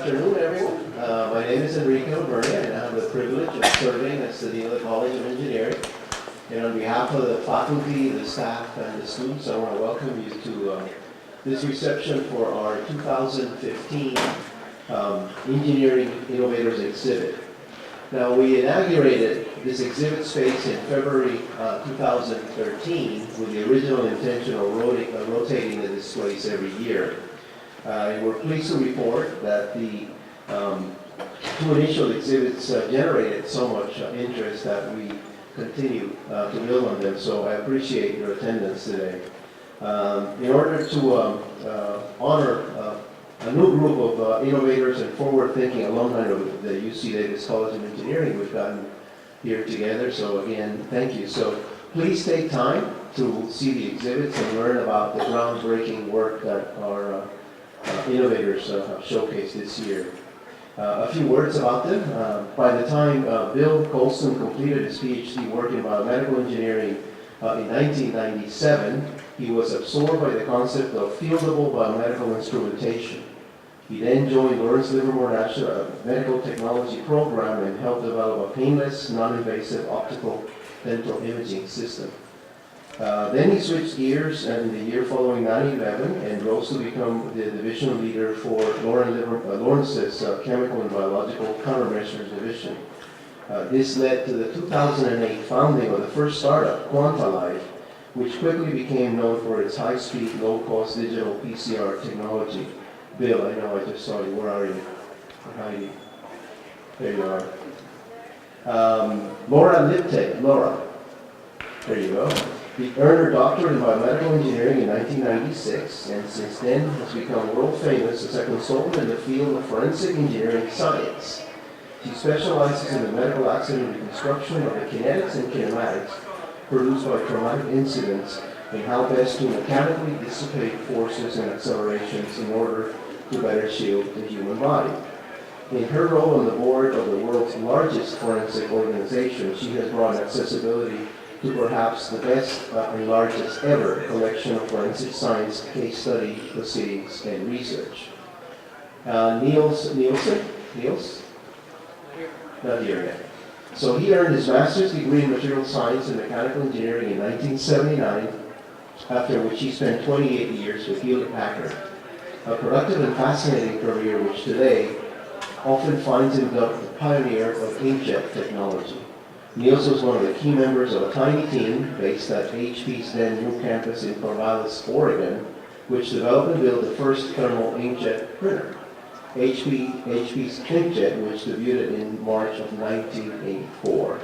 afternoon, everyone. My name is Enrique Bernie, and I have the privilege of serving as the Dean of the College of Engineering. And on behalf of the faculty, the staff, and the students, I want to welcome you to this reception for our 2015 Engineering Innovators exhibit. Now, we inaugurated this exhibit space in February 2013 with the original intention of rotating the displays every year. And we're pleased to report that the two initial exhibits generated so much interest that we continue to build on them, so I appreciate your attendance today. In order to honor a new group of innovators and forward-thinking alumni of the UC Davis College of Engineering, we've gotten here together, so again, thank you. So please take time to see the exhibits and learn about the groundbreaking work that our innovators have showcased this year. A few words about them. By the time Bill Colston completed his PhD work in biomedical engineering in 1997, he was absorbed by the concept of fieldable biomedical instrumentation. He then joined Lawrence Livermore National Medical Technology Program and helped develop a painless, non-invasive optical dental imaging system. Then he switched gears in the year following 9/11 and rose to become the division leader for Lawrence's Chemical and Biological Countermeasures Division. This led to the 2008 founding of the first startup, QuantaLife, which quickly became known for its high-speed, low-cost digital PCR technology. Bill, I know I just saw you. Where are you? Heidi. There you are. Laura Liptek. Laura. There you go. She earned her doctorate in biomedical engineering in 1996, and since then has become world famous as a consultant in the field of forensic engineering science. She specializes in the medical accident reconstruction of the kinetics and kinematics produced by traumatic incidents and how best to mechanically dissipate forces and accelerations in order to better shield the human body. In her role on the board of the world's largest forensic organization, she has brought accessibility to perhaps the best and largest ever collection of forensic science case study proceedings and research. Niels? Not here yet. So he earned his master's degree in material science and mechanical engineering in 1979, after which he spent 28 years with Hewlett-Packard. A productive and fascinating career which today often finds him dubbed the pioneer of inkjet technology. Niels was one of the key members of a tiny team based at HP's then new campus in Corvallis, Oregon, which developed and built the first thermal inkjet printer, HP's ThinkJet, which debuted in March of 1984.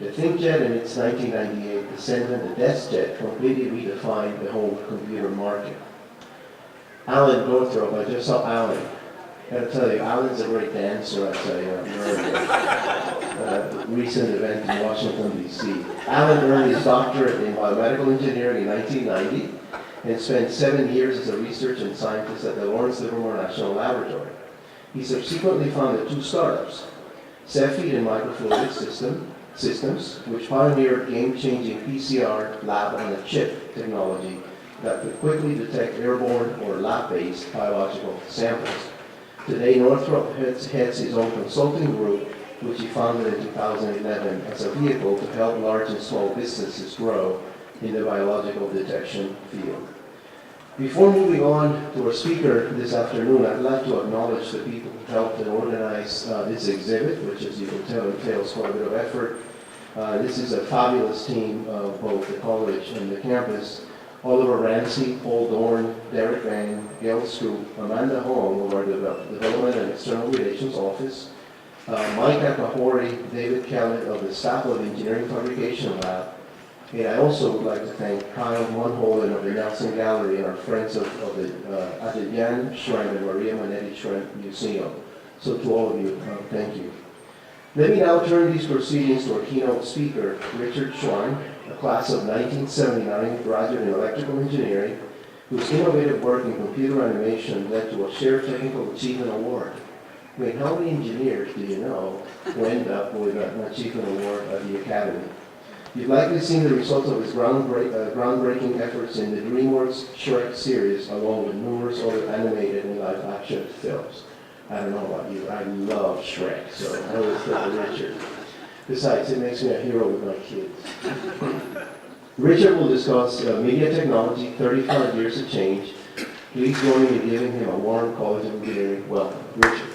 The ThinkJet in its 1998 descendant, the DeskJet, completely redefined the whole computer market. Alan Northrop, I just saw Alan. I gotta tell you, Alan's a great dancer at a recent event in Washington, D.C. Alan earned his doctorate in biomedical engineering in 1990 and spent 7 years as a research and scientist at the Lawrence Livermore National Laboratory. He subsequently founded two startups, Cepheid and Microfluidic Systems, which pioneered game-changing PCR lab-on-a-chip technology that could quickly detect airborne or lab-based biological samples. Today, Northrop heads his own consulting group, which he founded in 2011 as a vehicle to help large and small businesses grow in the biological detection field. Before moving on to our speaker this afternoon, I'd like to acknowledge the people who helped to organize this exhibit, which, as you can tell, entails quite a bit of effort. This is a fabulous team of both the college and the campus. Oliver Ramsey, Paul Dorn, Derek Van, Gail Scoop, Amanda Hong of our Development and External Relations Office, Mike Akahori, David Kellett of the staff of the Engineering Fabrication Lab, and I also would like to thank Kyle Monholen of the Nelson Gallery and our friends at the Jan Shrine and Maria Manetti Shrine Museum. So to all of you, thank you. Let me now turn these proceedings to our keynote speaker, Richard Chuang, a class of 1979 graduate in electrical engineering, whose innovative work in computer animation led to a Shared Technical Achievement Award. I mean, how many engineers do you know who end up with an achievement award at the Academy? You've likely seen the results of his groundbreaking efforts in the DreamWorks Shrek series, along with numerous other animated and live-action films. I don't know about you, I love Shrek, so I always think of Richard. Besides, it makes me a hero with my kids. Richard will discuss media technology, 35 years of change. Please join me in giving him a warm College of Engineering welcome. Richard.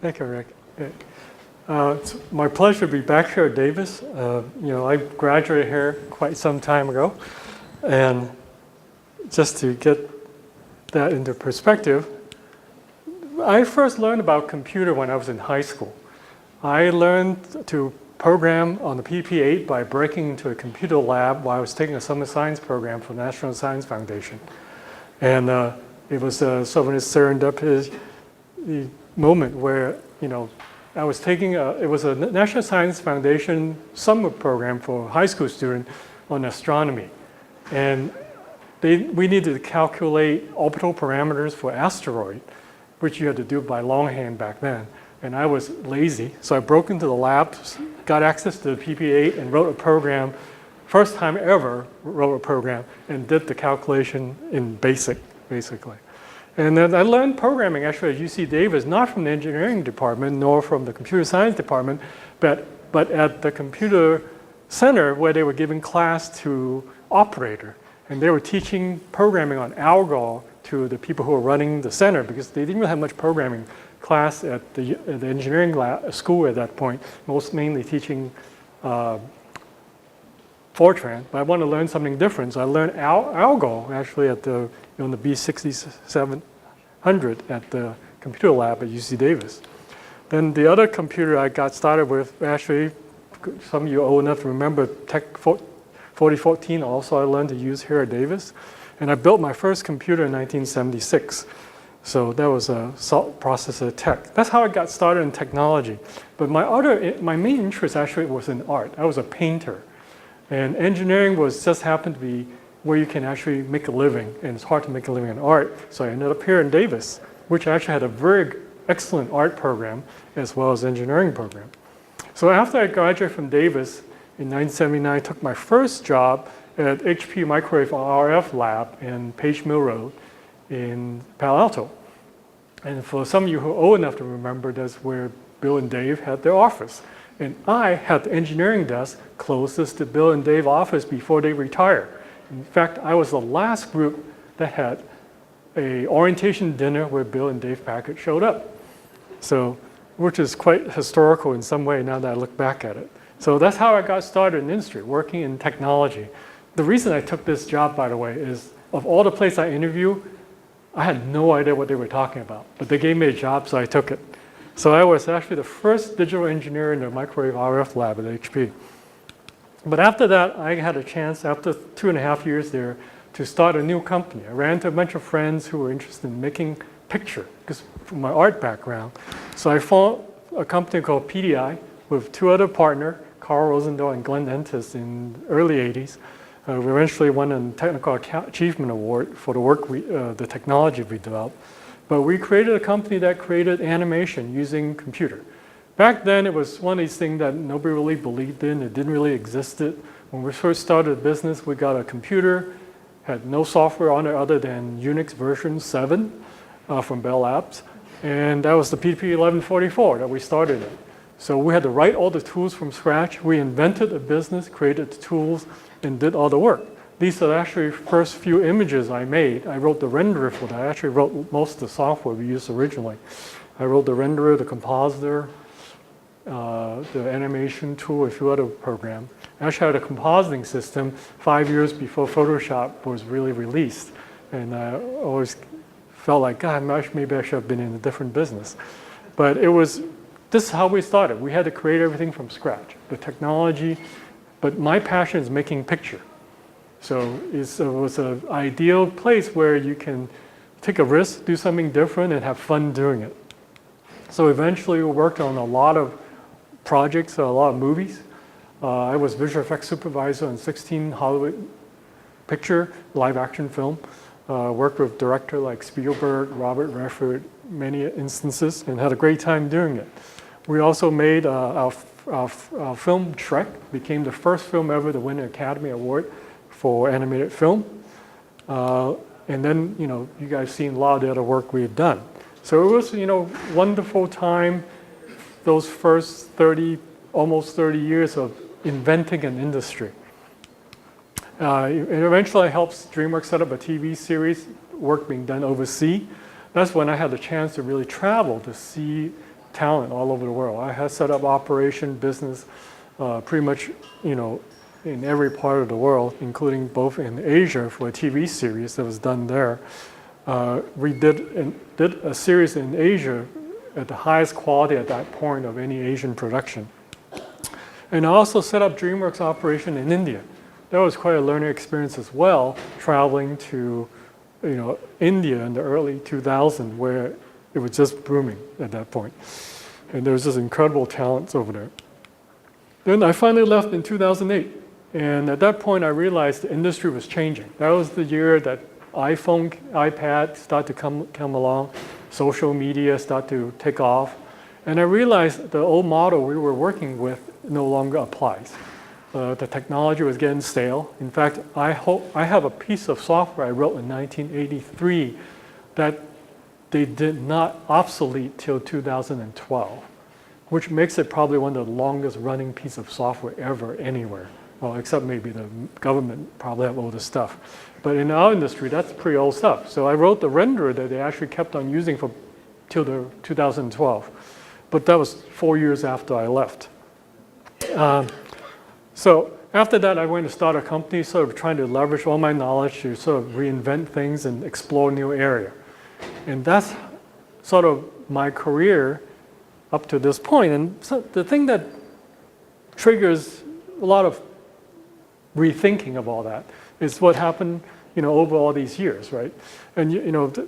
Thank you, Rick. It's my pleasure to be back here at Davis. I graduated here quite some time ago, and just to get that into perspective, I first learned about computer when I was in high school. I learned to program on the PP-8 by breaking into a computer lab while I was taking a summer science program for the National Science Foundation. And it was sort of a serendipitous moment where, I was taking it was a National Science Foundation summer program for a high school student on astronomy. And we needed to calculate orbital parameters for asteroid, which you had to do by longhand back then. And I was lazy, so I broke into the lab, got access to the PP-8, and wrote a program. First time ever wrote a program and did the calculation in BASIC, basically. And then I learned programming actually at UC Davis, not from the engineering department, nor from the computer science department, but at the computer center where they were giving class to operator. And they were teaching programming on Algol to the people who were running the center because they didn't really have much programming class at the engineering school at that point, mainly teaching Fortran, but I wanted to learn something different. So I learned Algol actually at the B6700 at the computer lab at UC Davis. Then the other computer I got started with, actually, some of you are old enough to remember Tech 4014 also I learned to use here at Davis. And I built my first computer in 1976. So that was a salt processor tech. That's how I got started in technology. But my main interest actually was in art. I was a painter. And engineering just happened to be where you can actually make a living. And it's hard to make a living in art. So I ended up here in Davis, which actually had a very excellent art program as well as engineering program. So after I graduated from Davis in 1979, I took my first job at HP Microwave RF Lab in Page Mill Road in Palo Alto. And for some of you who are old enough to remember, that's where Bill and Dave had their office. And I had the engineering desk closest to Bill and Dave's office before they retired. In fact, I was the last group that had an orientation dinner where Bill and Dave Packard showed up. So, which is quite historical in some way now that I look back at it. So that's how I got started in the industry, working in technology. The reason I took this job, by the way, is of all the places I interviewed, I had no idea what they were talking about, but they gave me a job, so I took it. So I was actually the first digital engineer in the microwave RF lab at HP. But after that, I had a chance, after 2.5 years there, to start a new company. I ran into a bunch of friends who were interested in making picture, because from my art background. So I formed a company called PDI with two other partners, Carl Rosendahl and Glenn Entis, in the early 80s. We eventually won a Technical Achievement Award for the work the technology we developed. But we created a company that created animation using computer. Back then, it was one of these things that nobody really believed in. It didn't really exist. When we first started the business, we got a computer, had no software on it other than Unix version 7 from Bell Labs. And that was the PP1144 that we started in. So we had to write all the tools from scratch. We invented a business, created the tools, and did all the work. These are actually first few images I made. I wrote the renderer for that. I actually wrote most of the software we used originally. I wrote the renderer, the compositor, the animation tool, a few other programs. I actually had a compositing system 5 years before Photoshop was really released. And I always felt like, God, maybe I should have been in a different business. But this is how we started. We had to create everything from scratch. The technology, but my passion is making picture. So it was an ideal place where you can take a risk, do something different, and have fun doing it. So eventually we worked on a lot of projects, a lot of movies. I was visual effects supervisor on 16 Hollywood picture, live action film. Worked with directors like Spielberg, Robert Redford, many instances, and had a great time doing it. We also made our film Shrek, became the first film ever to win an Academy Award for animated film. And then, you guys seen a lot of the other work we had done. So it was, wonderful time, those first almost 30 years of inventing an industry. And eventually I helped DreamWorks set up a TV series, work being done overseas. That's when I had the chance to really travel to see talent all over the world. I had set up operation business pretty much, in every part of the world, including both in Asia for a TV series that was done there. We did a series in Asia at the highest quality at that point of any Asian production. And I also set up DreamWorks operation in India. That was quite a learning experience as well, traveling to India in the early 2000s, where it was just booming at that point. And there was just incredible talents over there. Then I finally left in 2008. And at that point, I realized the industry was changing. That was the year that iPhone, iPad started to come along, social media started to take off. And I realized the old model we were working with no longer applies. The technology was getting stale. In fact, I have a piece of software I wrote in 1983 that they did not obsolete till 2012, which makes it probably one of the longest running piece of software ever anywhere. Well, except maybe the government probably have older stuff. But in our industry, that's pretty old stuff. So I wrote the renderer that they actually kept on using till 2012. But that was 4 years after I left. So after that, I went to start a company, sort of trying to leverage all my knowledge to sort of reinvent things and explore new area. And that's sort of my career up to this point. And so the thing that triggers a lot of rethinking of all that is what happened, over all these years, right? And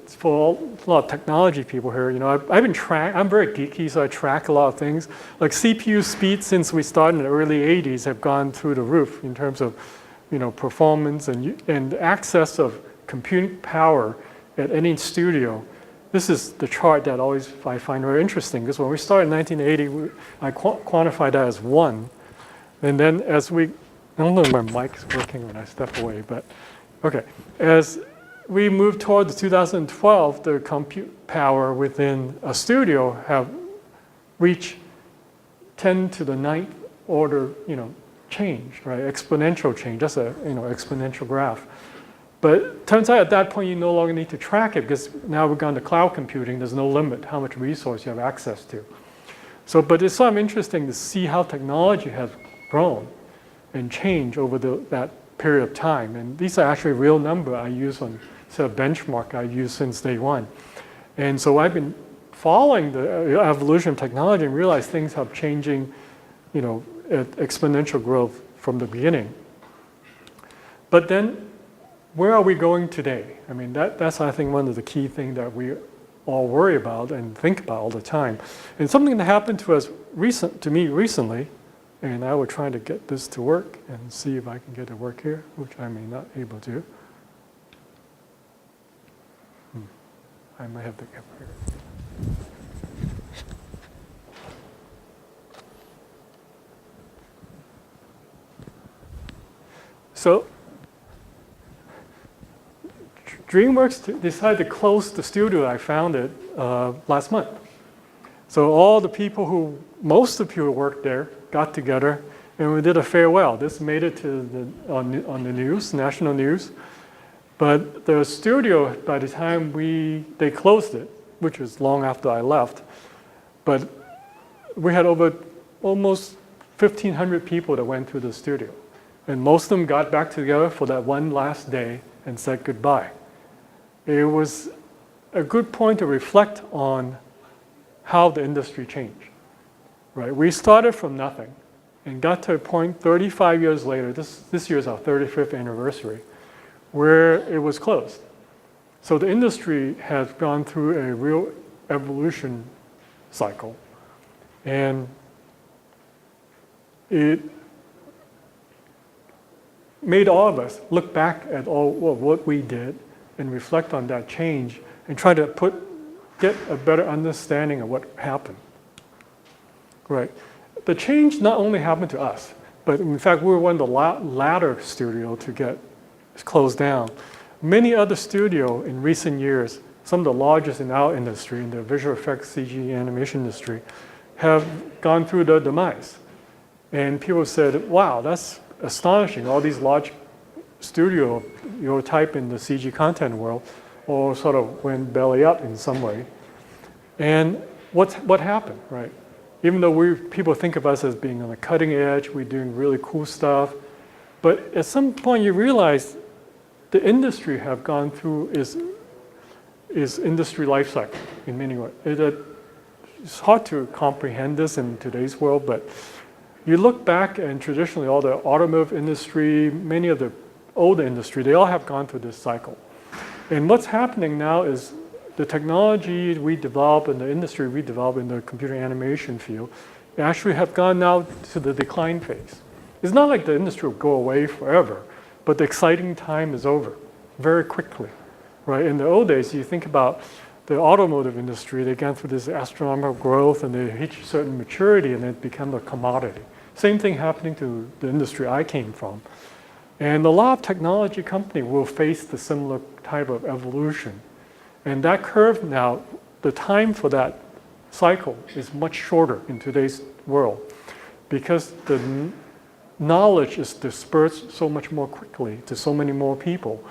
for a lot of technology people here, I'm very geeky, so I track a lot of things. Like CPU speed since we started in the early 80s have gone through the roof in terms of, performance and access of computing power at any studio. This is the chart that I find very interesting, because when we started in 1980, I quantified that as 1. And then I don't know if my mic's working when I step away, but okay. As we move toward 2012, the compute power within a studio have reached 10 to the 9th order, change, right? Exponential change. That's a exponential graph. But it turns out at that point you no longer need to track it, because now we've gone to cloud computing. There's no limit how much resource you have access to. So, but it's sort of interesting to see how technology has grown and changed over that period of time. And these are actually real numbers I use on sort of benchmark I use since day one. And so I've been following the evolution of technology and realized things have changing, at exponential growth from the beginning. But then, where are we going today? I mean, that's I think one of the key things that we all worry about and think about all the time. And something that happened to me recently, and I was trying to get this to work and see if I can get it to work here, which I may not be able to. I might have to get here. So DreamWorks decided to close the studio I founded last month. So all the people most of the people who worked there got together and we did a farewell. This made it to on the news, national news. But the studio, by the time they closed it, which was long after I left, but we had over almost 1,500 people that went through the studio. And most of them got back together for that one last day and said goodbye. It was a good point to reflect on how the industry changed. Right? We started from nothing and got to a point 35 years later, this year is our 35th anniversary, where it was closed. So the industry has gone through a real evolution cycle. And it made all of us look back at all of what we did and reflect on that change and try to get a better understanding of what happened. Right. The change not only happened to us, but in fact we were one of the latter studio to get closed down. Many other studios in recent years, some of the largest in our industry, in the visual effects CG animation industry, have gone through the demise. And people said, wow, that's astonishing. All these large studios, type in the CG content world, all sort of went belly up in some way. And what happened, right? Even though people think of us as being on the cutting edge, we're doing really cool stuff, but at some point you realize the industry have gone through is industry life cycle in many ways. It's hard to comprehend this in today's world, but you look back and traditionally all the automotive industry, many of the older industry, they all have gone through this cycle. And what's happening now is the technology we develop and the industry we develop in the computer animation field actually have gone now to the decline phase. It's not like the industry will go away forever, but the exciting time is over very quickly, right? In the old days, you think about the automotive industry, they gone through this astronomical growth and they reach certain maturity and it became a commodity. Same thing happening to the industry I came from. And a lot of technology companies will face the similar type of evolution. And that curve now, the time for that cycle is much shorter in today's world because the knowledge is dispersed so much more quickly to so many more people.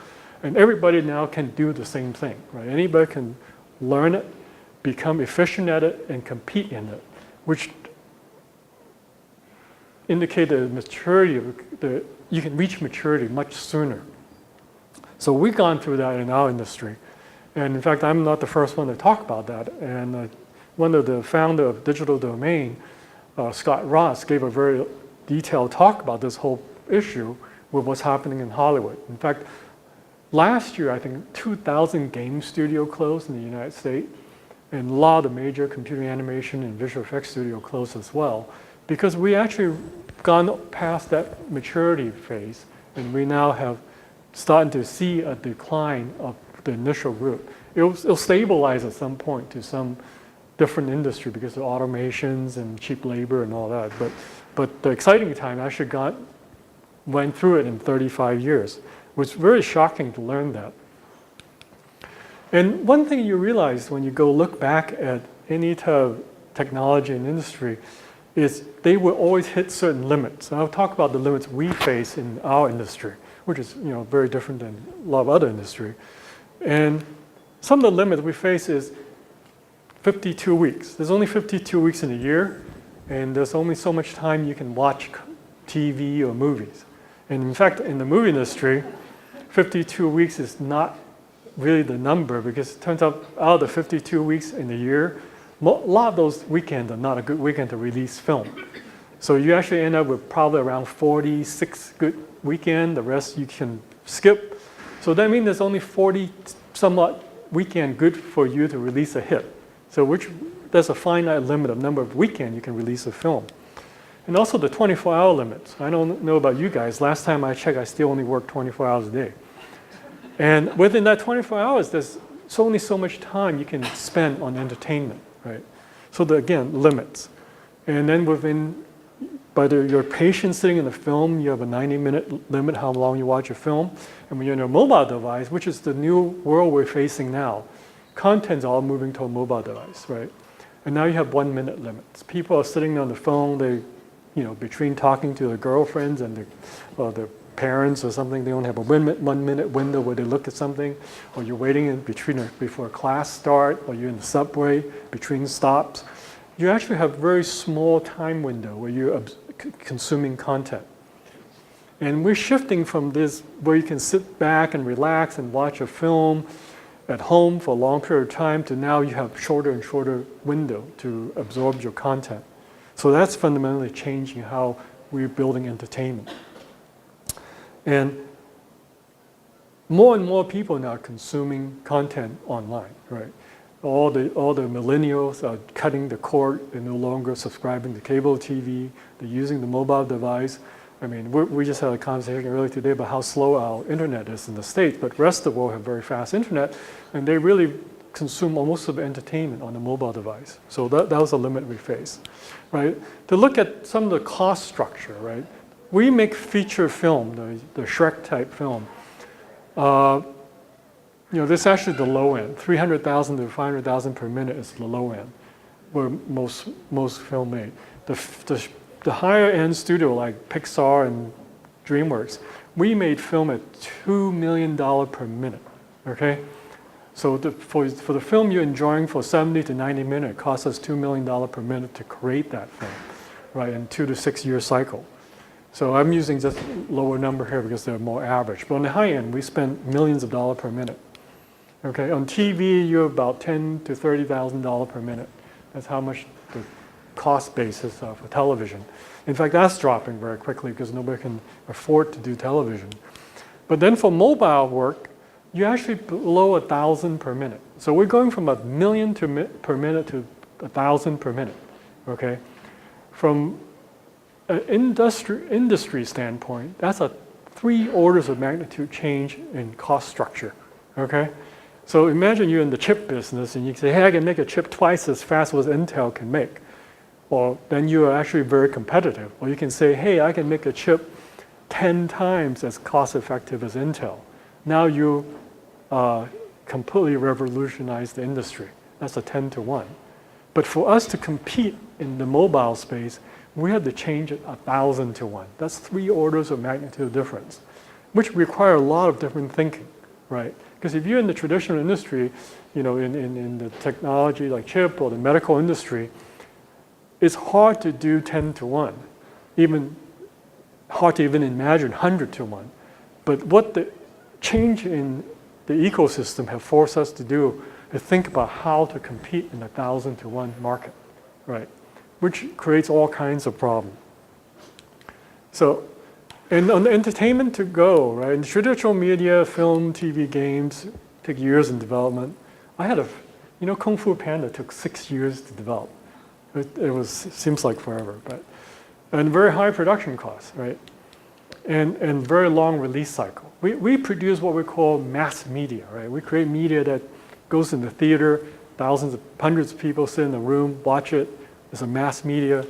And everybody now can do the same thing, right? Anybody can learn it, become efficient at it, and compete in it, which indicate the maturity of you can reach maturity much sooner. So we've gone through that in our industry. And in fact, I'm not the first one to talk about that. And one of the founder of Digital Domain, Scott Ross, gave a very detailed talk about this whole issue with what's happening in Hollywood. In fact, last year, I think 2,000 game studio closed in the United States, and a lot of the major computer animation and visual effects studio closed as well, because we actually gone past that maturity phase, and we now have started to see a decline of the initial group. It'll stabilize at some point to some different industry because of automations and cheap labor and all that. But the exciting time actually went through it in 35 years. It was very shocking to learn that. And one thing you realize when you go look back at any type of technology and industry is they will always hit certain limits. And I'll talk about the limits we face in our industry, which is very different than a lot of other industry. And some of the limits we face is 52 weeks. There's only 52 weeks in a year, and there's only so much time you can watch TV or movies. And in fact, in the movie industry, 52 weeks is not really the number because it turns out of the 52 weeks in a year, a lot of those weekends are not a good weekend to release film. So you actually end up with probably around 46 good weekends. The rest you can skip. So that means there's only 40 somewhat weekend good for you to release a hit. So there's a finite limit of number of weekends you can release a film. And also the 24-hour limits. I don't know about you guys. Last time I checked, I still only work 24 hours a day. And within that 24 hours, there's only so much time you can spend on entertainment, right? So again, limits. And then by your patience sitting in the film, you have a 90-minute limit how long you watch a film. And when you're in a mobile device, which is the new world we're facing now, content's all moving to a mobile device, right? And now you have 1-minute limits. People are sitting on the phone, between talking to their girlfriends and their parents or something, they only have a 1-minute window where they look at something, or you're waiting before a class start, or you're in the subway between stops. You actually have a very small time window where you're consuming content. And we're shifting from this where you can sit back and relax and watch a film at home for a long period of time to now you have shorter and shorter window to absorb your content. So that's fundamentally changing how we're building entertainment. And more people now are consuming content online, right? All the millennials are cutting the cord. They're no longer subscribing to cable TV. They're using the mobile device. I mean, we just had a conversation earlier today about how slow our internet is in the States, but the rest of the world have very fast internet, and they really consume almost of the entertainment on the mobile device. So that was a limit we face, right? To look at some of the cost structure, right? We make feature film, the Shrek type film. This is actually the low end. 300,000 to 500,000 per minute is the low end, where most film made. The higher end studio like Pixar and DreamWorks, we made film at $2 million per minute. Okay, so for the film you're enjoying for 70 to 90 minutes, it costs us $2 million per minute to create that film, right? In 2 to 6 year cycle. So I'm using just lower number here because they're more average. But on the high end, we spend millions of dollars per minute. Okay, on TV, you're about $10,000 to $30,000 per minute. That's how much the cost basis for television. In fact, that's dropping very quickly because nobody can afford to do television. But then for mobile work, you're actually below 1,000 per minute. So we're going from $1 million per minute to 1,000 per minute. Okay, from an industry standpoint, that's a 3 orders of magnitude change in cost structure. Okay. So imagine you're in the chip business and you say, hey, I can make a chip twice as fast as Intel can make. Well, then you are actually very competitive. Or you can say, hey, I can make a chip 10 times as cost effective as Intel. Now you completely revolutionize the industry. That's a 10 to 1. But for us to compete in the mobile space, we had to change it 1,000 to 1. That's 3 orders of magnitude difference, which require a lot of different thinking, right? Because if you're in the traditional industry, in the technology like chip or the medical industry, it's hard to do 10 to 1, even hard to even imagine 100 to 1. But what the change in the ecosystem have forced us to do is think about how to compete in a 1,000 to 1 market, right? Which creates all kinds of problems. So, and on the entertainment to go, right? In traditional media, film, TV, games take years in development. I had Kung Fu Panda took 6 years to develop. It seems like forever, and very high production costs, right? And very long release cycle. We produce what we call mass media, right? We create media that goes in the theater, hundreds of people sit in a room, watch it. It's a mass media.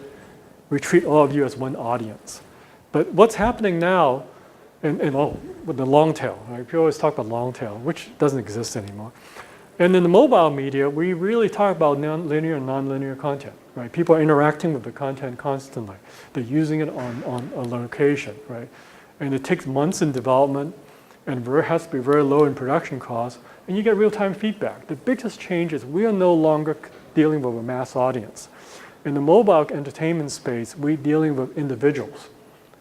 We treat all of you as one audience. But what's happening now, with the long tail, right? People always talk about long tail, which doesn't exist anymore. And in the mobile media, we really talk about linear and non-linear content, right? People are interacting with the content constantly. They're using it on a location, right? And it takes months in development and has to be very low in production costs, and you get real-time feedback. The biggest change is we are no longer dealing with a mass audience. In the mobile entertainment space, we're dealing with individuals.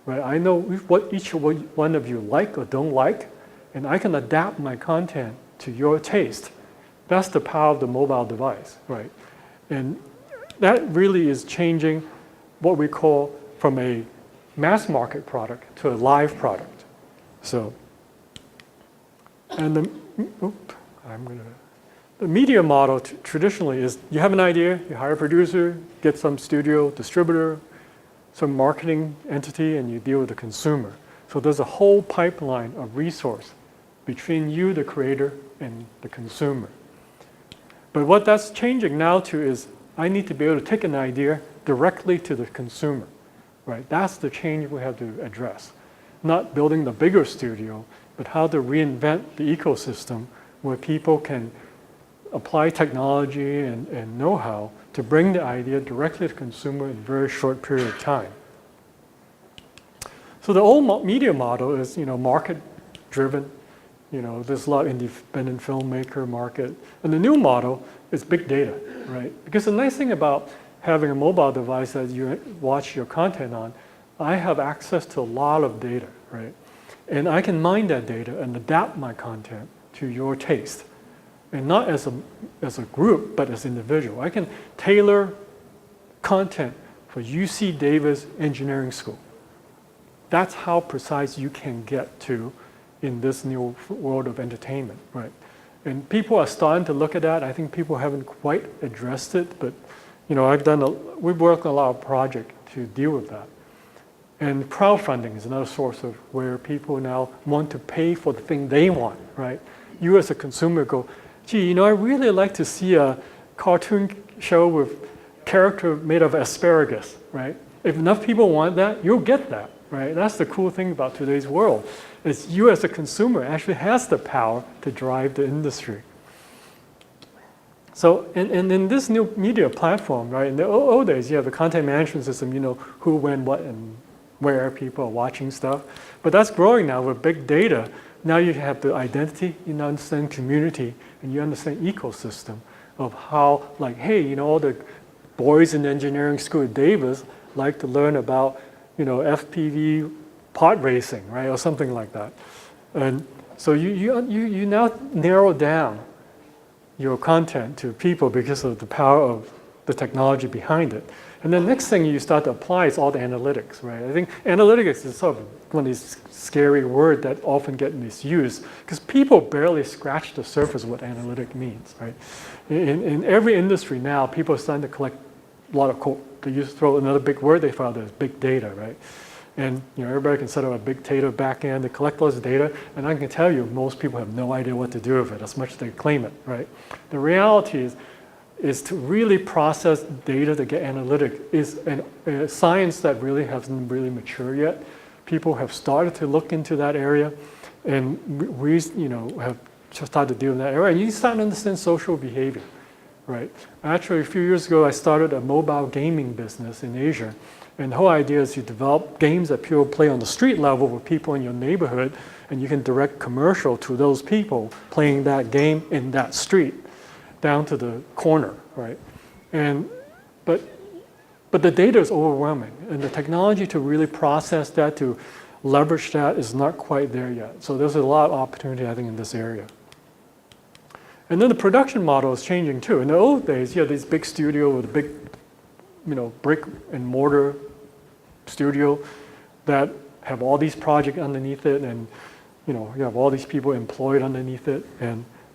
Right? I know what each one of you like or don't like, and I can adapt my content to your taste. That's the power of the mobile device, right? And that really is changing what we call from a mass market product to a live product. So, and the media model traditionally is you have an idea, you hire a producer, get some studio distributor, some marketing entity, and you deal with the consumer. So there's a whole pipeline of resource between you, the creator, and the consumer. But what that's changing now to is I need to be able to take an idea directly to the consumer, right? That's the change we have to address. Not building the bigger studio, but how to reinvent the ecosystem where people can apply technology and know-how to bring the idea directly to the consumer in a very short period of time. So the old media model is, market-driven. There's a lot of independent filmmaker market. And the new model is big data, right? Because the nice thing about having a mobile device that you watch your content on, I have access to a lot of data, right? And I can mine that data and adapt my content to your taste. And not as a group, but as individual. I can tailor content for UC Davis Engineering School. That's how precise you can get to in this new world of entertainment, right? And people are starting to look at that. I think people haven't quite addressed it, but we've worked on a lot of projects to deal with that. And crowdfunding is another source of where people now want to pay for the thing they want, right? You as a consumer go, gee, I really like to see a cartoon show with character made of asparagus, right? If enough people want that, you'll get that. right? That's the cool thing about today's world, is you as a consumer actually has the power to drive the industry. So in this new media platform, right, in the old days, you have a content management system, you know, who, when, what, and where people are watching stuff. But that's growing now with big data. Now you have the identity, you understand community, and you understand ecosystem of how, like, hey, you know, all the boys in the engineering school at Davis like to learn about, you know, FPV pod racing, right, or something like that. And so you now narrow down your content to people because of the power of the technology behind it. And then next thing you start to apply is all the analytics, right? I think analytics is sort of one of these scary words that often get misused because people barely scratch the surface of what analytic means, right? In every industry now, people are starting to collect a lot of code. They used to throw another big word they found is big data, right? And you know, everybody can set up a big data backend to collect those data, and I can tell you, most people have no idea what to do with it, as much as they claim it, right? The reality is to really process data to get analytic is a science that really hasn't really matured yet. People have started to look into that area, and we you know, have just started to deal in that area. And you start to understand social behavior, right? Actually, a few years ago, I started a mobile gaming business in Asia. And the whole idea is you develop games that people play on the street level with people in your neighborhood, and you can direct commercial to those people playing that game in that street, down to the corner, right? But the data is overwhelming, and the technology to really process that, to leverage that, is not quite there yet. So there's a lot of opportunity, I think, in this area. And then the production model is changing too. In the old days, you had this big studio with a big, you know, brick and mortar studio that have all these projects underneath it, and you know, you have all these people employed underneath it,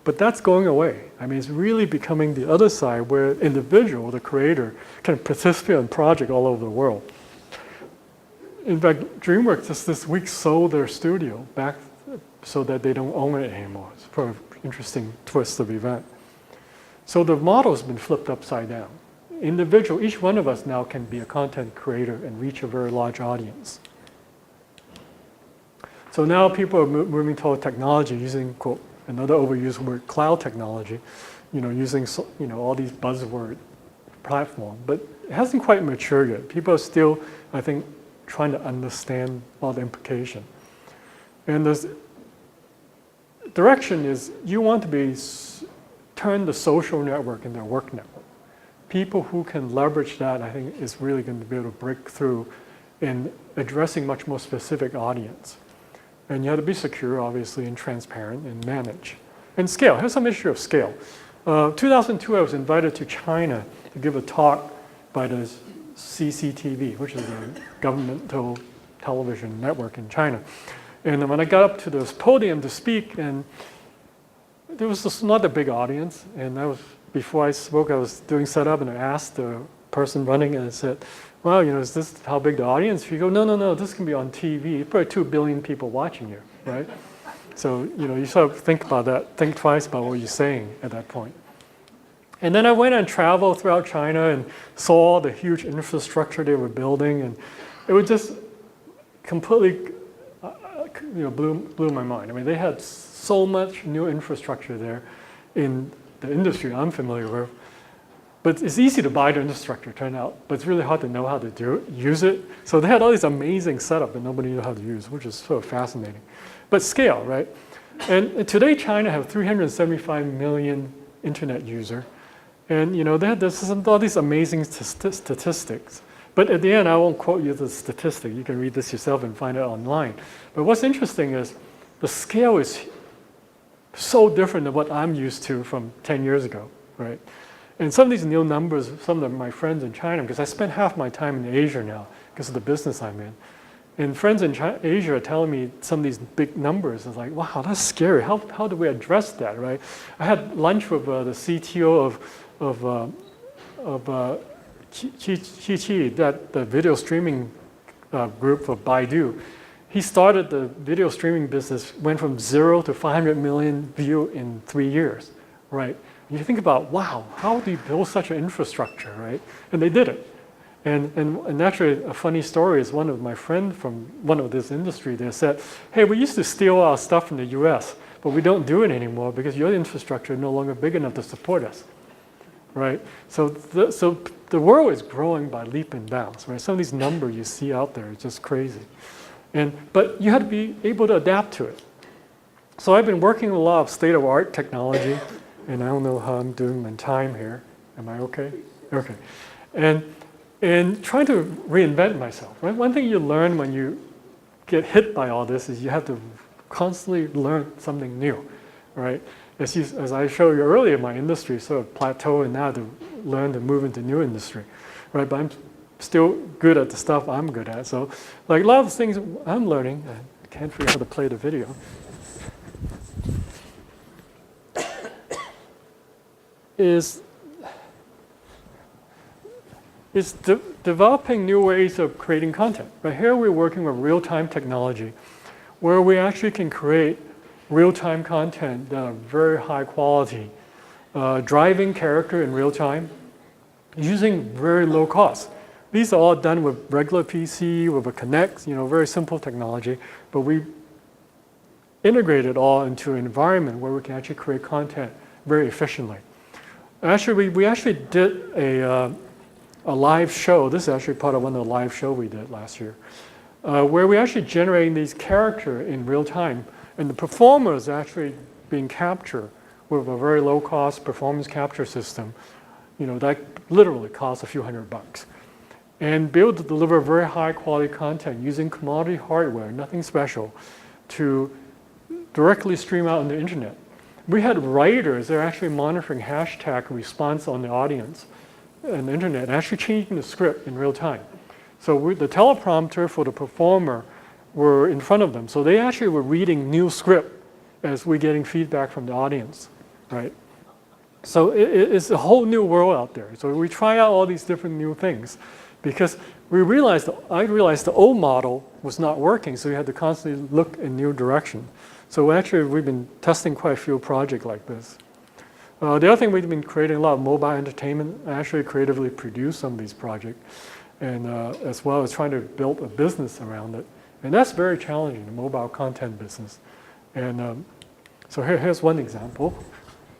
but that's going away. I mean, it's really becoming the other side where individual, the creator, can participate in projects all over the world. In fact, DreamWorks just this week sold their studio back so that they don't own it anymore. It's a an interesting twist of event. So the model has been flipped upside down. Individual, each one of us now can be a content creator and reach a very large audience. So now people are moving toward technology using, quote, another overused word, cloud technology, you know, using, you know, all these buzzword platform, but it hasn't quite matured yet. People are still, I think, trying to understand all the implication. And the direction is you want to be turn the social network into a work network. People who can leverage that, I think, is really going to be able to break through in addressing much more specific audience. And you have to be secure, obviously, and transparent, and manage. And scale. Here's some issue of scale. 2002, I was invited to China to give a talk by the CCTV, which is a governmental television network in China. And when I got up to this podium to speak, and there was just not a big audience, and I was, before I spoke, I was doing setup, and I asked the person running, and I said, well, you know, is this how big the audience? She go, no, this can be on TV. Probably 2 billion people watching you, right? So, you know, you sort of think about that, think twice about what you're saying at that point. And then I went and traveled throughout China and saw the huge infrastructure they were building, and it was just completely, you know, blew my mind. I mean, they had so much new infrastructure there in the industry I'm familiar with. But it's easy to buy the infrastructure, turn out, but it's really hard to know how to use it. So they had all these amazing setup that nobody knew how to use, which is sort of fascinating. But scale, right? And today China have 375 million internet user. And you know, they had all these amazing statistics. But at the end, I won't quote you the statistic. You can read this yourself and find it online. But what's interesting is the scale is so different than what I'm used to from 10 years ago, right? And some of these new numbers, some of my friends in China, because I spend half my time in Asia now because of the business I'm in. And friends in Asia are telling me some of these big numbers. It's like, wow, that's scary. How do we address that, right? I had lunch with the CTO of Qi, that the video streaming group for Baidu. He started the video streaming business, went from 0 to 500 million view in 3 years, right? And you think about, wow, how do you build such an infrastructure, right? And they did it. And actually, a funny story is one of my friends from one of this industry, they said, hey, we used to steal our stuff from the US, but we don't do it anymore because your infrastructure is no longer big enough to support us, right? So the world is growing by leap and bounds, right? Some of these numbers you see out there are just crazy. But you have to be able to adapt to it. So I've been working with a lot of state-of-the-art technology, and I don't know how I'm doing my time here. Am I okay? Okay. And trying to reinvent myself, right? One thing you learn when you get hit by all this is you have to constantly learn something new, right? As I showed you earlier, my industry sort of plateaued, and now to learn to move into new industry, right? But I'm still good at the stuff I'm good at. So like a lot of the things I'm learning, I can't figure out how to play the video. is developing new ways of creating content. Right here we're working with real-time technology where we actually can create real-time content that are very high quality, driving character in real time, using very low cost. These are all done with regular PC, with a Connect, very simple technology, but we integrate it all into an environment where we can actually create content very efficiently. Actually, we actually did a live show. This is actually part of one of the live shows we did last year, where we actually generating these characters in real time, and the performers actually being captured with a very low cost performance capture system, that literally costs a few $100. And be able to deliver very high quality content using commodity hardware, nothing special, to directly stream out on the internet. We had writers that are actually monitoring hashtag response on the audience and the internet, and actually changing the script in real time. So the teleprompter for the performer were in front of them. So they actually were reading new script as we're getting feedback from the audience, right? So it's a whole new world out there. So we try out all these different new things because I realized the old model was not working, so we had to constantly look in new direction. So actually we've been testing quite a few projects like this. The other thing, we've been creating a lot of mobile entertainment. I actually creatively produce some of these projects, and as well as trying to build a business around it. And that's very challenging, the mobile content business. And so here's one example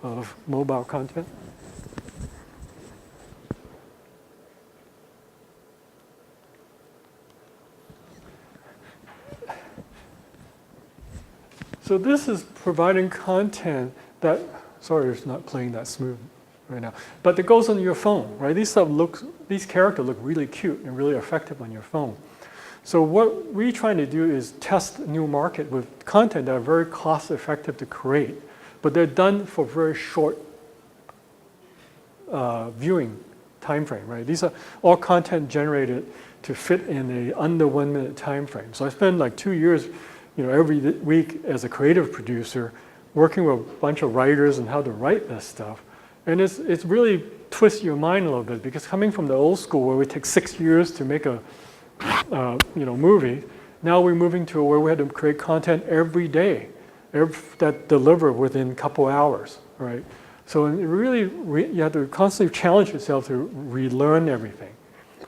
of mobile content. So this is providing content that, sorry, it's not playing that smooth right now, but that goes on your phone, right? These characters look really cute and really effective on your phone. So what we're trying to do is test a new market with content that are very cost effective to create, but they're done for very short viewing time frame, right? These are all content generated to fit in a under 1 minute time frame. So I spend like 2 years, every week as a creative producer, working with a bunch of writers and how to write this stuff. And it's really twists your mind a little bit, because coming from the old school where we take 6 years to make a movie, now we're moving to where we had to create content every day that deliver within a couple hours, right? So you have to constantly challenge yourself to relearn everything.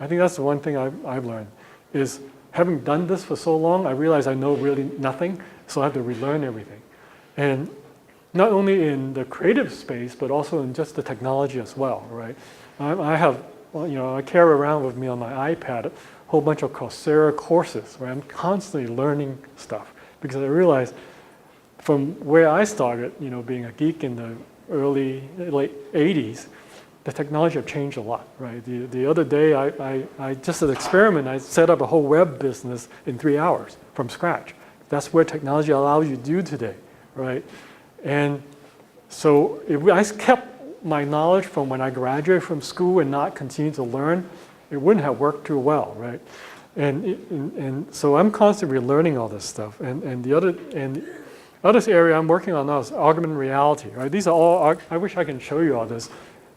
I think that's the one thing I've learned is, having done this for so long, I realize I know really nothing, so I have to relearn everything. And not only in the creative space, but also in just the technology as well, right? I carry around with me on my iPad a whole bunch of Coursera courses, where I'm constantly learning stuff, because I realize from where I started, being a geek in the late 80s, the technology have changed a lot, right? The other day, I just as an experiment, I set up a whole web business in 3 hours from scratch. That's where technology allows you to do today, right? And so if I kept my knowledge from when I graduated from school and not continue to learn, it wouldn't have worked too well, right? And so I'm constantly learning all this stuff. And the other area I'm working on now is augmented reality, right? These are all, I wish I can show you all this,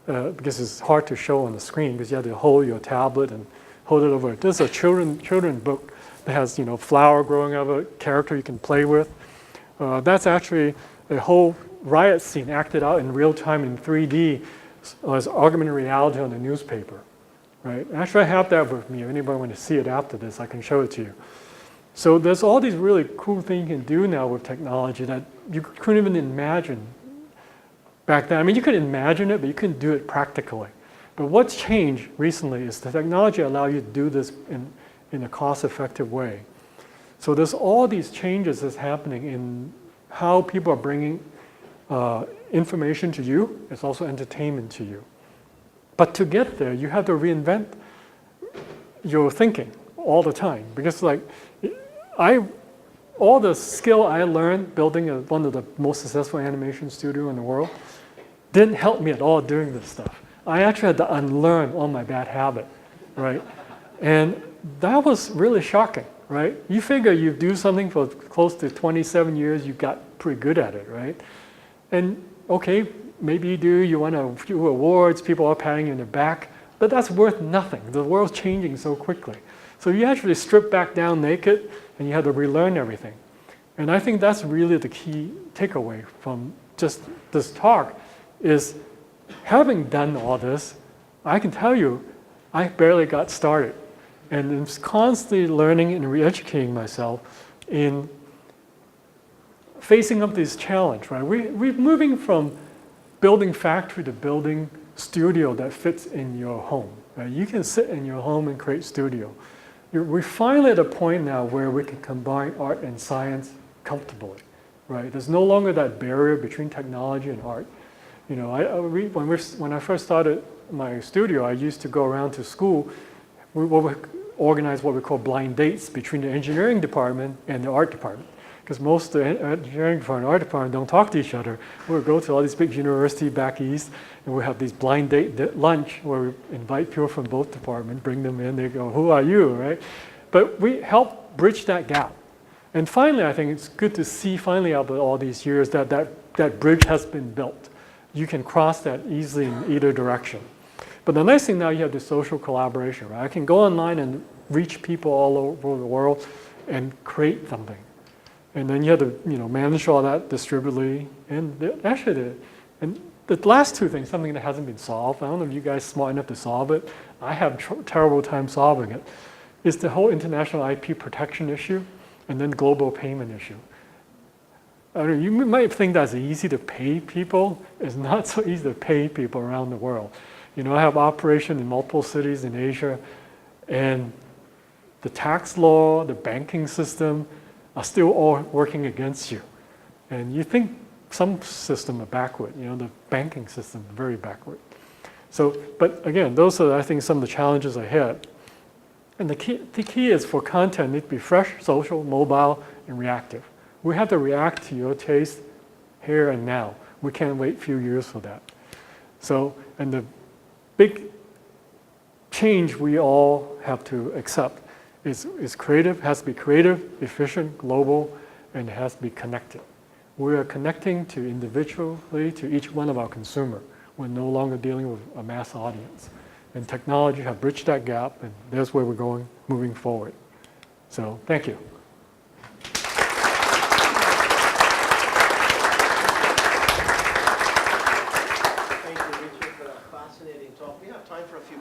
because it's hard to show on the screen, because you have to hold your tablet and hold it over. This is a children's book that has flower growing out of a character you can play with. That's actually a whole riot scene acted out in real time in 3D as augmented reality on the newspaper. right? Actually, I have that with me. If anybody want to see it after this, I can show it to you. So there's all these really cool things you can do now with technology that you couldn't even imagine back then. I mean, you could imagine it, but you couldn't do it practically. But what's changed recently is the technology allows you to do this in a cost-effective way. So there's all these changes that's happening in how people are bringing information to you. It's also entertainment to you. But to get there, you have to reinvent your thinking all the time. Because like, all the skill I learned building one of the most successful animation studio in the world didn't help me at all doing this stuff. I actually had to unlearn all my bad habit, right? And that was really shocking, right? You figure you do something for close to 27 years, you got pretty good at it, right? And okay, maybe you won a few awards, people are patting you in the back, but that's worth nothing. The world's changing so quickly. So you actually strip back down naked and you have to relearn everything. And I think that's really the key takeaway from just this talk is having done all this, I can tell you, I barely got started. And I'm constantly learning and re-educating myself in facing up this challenge, right? We're moving from building factory to building studio that fits in your home. Right? You can sit in your home and create studio. We're finally at a point now where we can combine art and science comfortably, right? There's no longer that barrier between technology and art. You know, when I first started my studio, I used to go around to school. We organize what we call blind dates between the engineering department and the art department. Because most of the engineering department and art department don't talk to each other. We'll go to all these big universities back east, and we have these blind date lunch where we invite people from both departments, bring them in, they go, who are you, right? But we help bridge that gap. And finally, I think it's good to see finally after all these years that bridge has been built. You can cross that easily in either direction. But the nice thing now, you have the social collaboration, right? I can go online and reach people all over the world and create something. And then you have to, manage all that distributively. And the last two things, something that hasn't been solved, I don't know if you guys are smart enough to solve it. I have terrible time solving it. Is the whole international IP protection issue and then global payment issue. I don't know, you might think that's easy to pay people. It's not so easy to pay people around the world. I have operation in multiple cities in Asia, and the tax law, the banking system are still all working against you. And you think some systems are backward, the banking system is very backward. So, but again, those are, I think, some of the challenges ahead. And the key is for content, it needs to be fresh, social, mobile, and reactive. We have to react to your taste here and now. We can't wait a few years for that. So, and the big change we all have to accept is creative, has to be creative, efficient, global, and it has to be connected. We are connecting to individually to each one of our consumers. We're no longer dealing with a mass audience. And technology has bridged that gap, and that's where we're going, moving forward. So, thank you.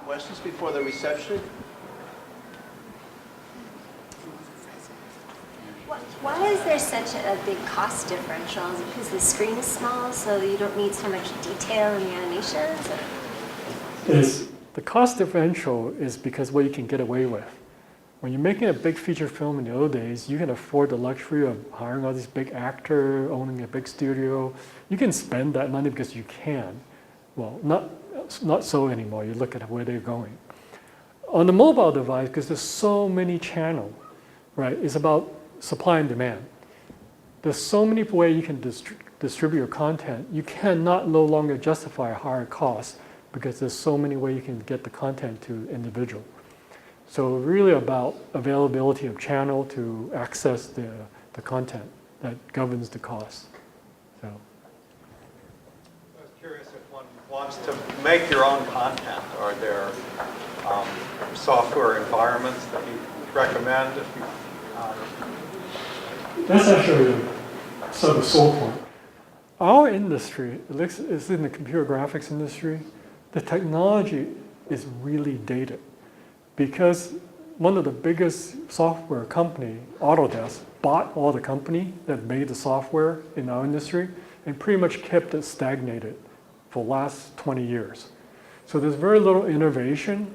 Questions before the reception? Why is there such a big cost differential? Is it because the screen is small, so you don't need so much detail in the animations? The cost differential is because what you can get away with. When you're making a big feature film in the old days, you can afford the luxury of hiring all these big actors, owning a big studio. You can spend that money because you can. Well, not so anymore. You look at where they're going. On the mobile device, because there's so many channels, right? It's about supply and demand. There's so many ways you can distribute your content. You cannot no longer justify a higher cost because there's so many ways you can get the content to individual. So really about availability of channel to access the content that governs the cost. So. I was curious if one wants to make your own content. Are there software environments that you recommend? That's actually sort of the sole point. Our industry, is in the computer graphics industry, the technology is really dated. because one of the biggest software company, Autodesk, bought all the company that made the software in our industry and pretty much kept it stagnated for the last 20 years. So there's very little innovation.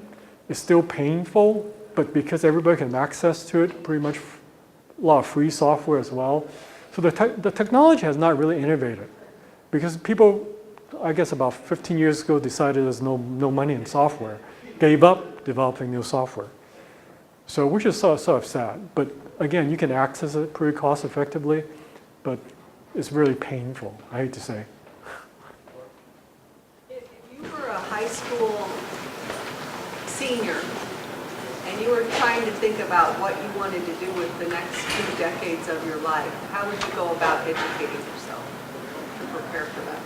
It's still painful, but because everybody can have access to it, pretty much a lot of free software as well. So the technology has not really innovated because people, I guess about 15 years ago, decided there's no money in software, gave up developing new software. So which is sort of sad. But again, you can access it pretty cost effectively, but it's really painful, I hate to say. If you were a high school senior and you were trying to think about what you wanted to do with the next 2 decades of your life, how would you go about educating yourself to prepare for that?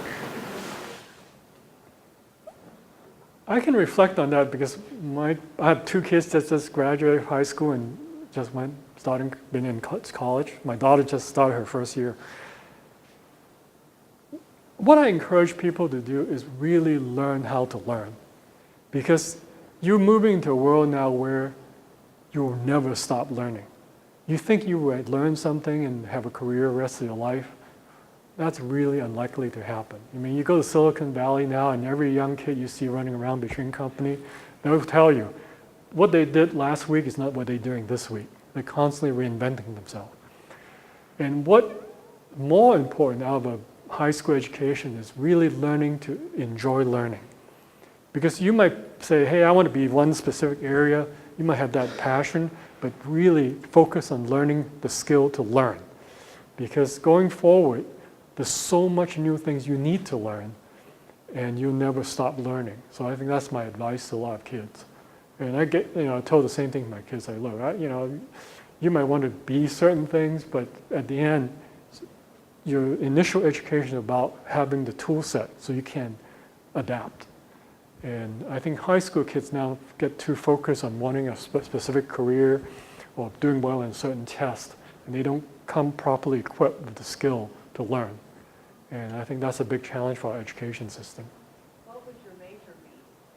I can reflect on that because I have 2 kids that just graduated high school and just been in college. My daughter just started her first year. What I encourage people to do is really learn how to learn, because you're moving into a world now where you will never stop learning. You think you would learn something and have a career the rest of your life. That's really unlikely to happen. I mean, you go to Silicon Valley now and every young kid you see running around between company, they'll tell you, what they did last week is not what they're doing this week. They're constantly reinventing themselves. And what more important out of a high school education is really learning to enjoy learning. Because you might say, hey, I want to be one specific area. You might have that passion, but really focus on learning the skill to learn. Because going forward, there's so much new things you need to learn, and you'll never stop learning. So I think that's my advice to a lot of kids. And I told the same thing to my kids. I look, you might want to be certain things, but at the end, your initial education is about having the tool set so you can adapt. And I think high school kids now get too focused on wanting a specific career or doing well in certain tests, and they don't come properly equipped with the skill to learn. And I think that's a big challenge for our education system. What would your major be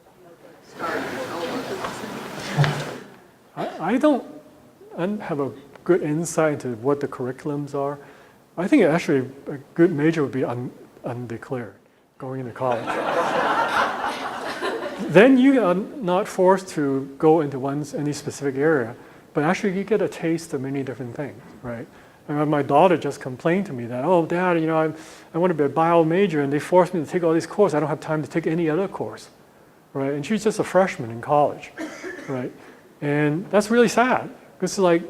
if you were to start over? I don't have a good insight into what the curriculums are. I think actually a good major would be undeclared, going into college. Then you are not forced to go into any specific area, but actually you get a taste of many different things, right? And my daughter just complained to me that, oh, Dad, I want to be a bio major, and they forced me to take all these courses. I don't have time to take any other course, right? And she's just a freshman in college, right? And that's really sad, because like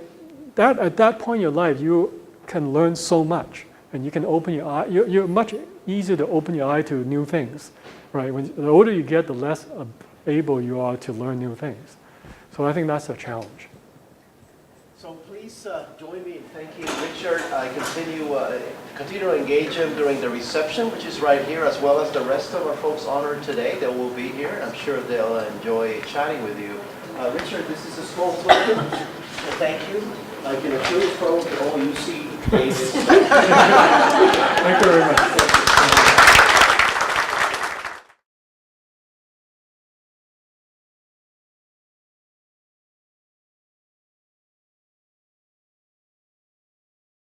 that at that point in your life, you can learn so much, and you can open your eye. You're much easier to open your eye to new things, right? The older you get, the less able you are to learn new things. So I think that's a challenge. So please join me in thanking Richard. I continue to engage him during the reception, which is right here, as well as the rest of our folks honored today that will be here. I'm sure they'll enjoy chatting with you. Richard, this is a small token. Thank you. I can assure you, folks, that all you see today is... Thank you very much.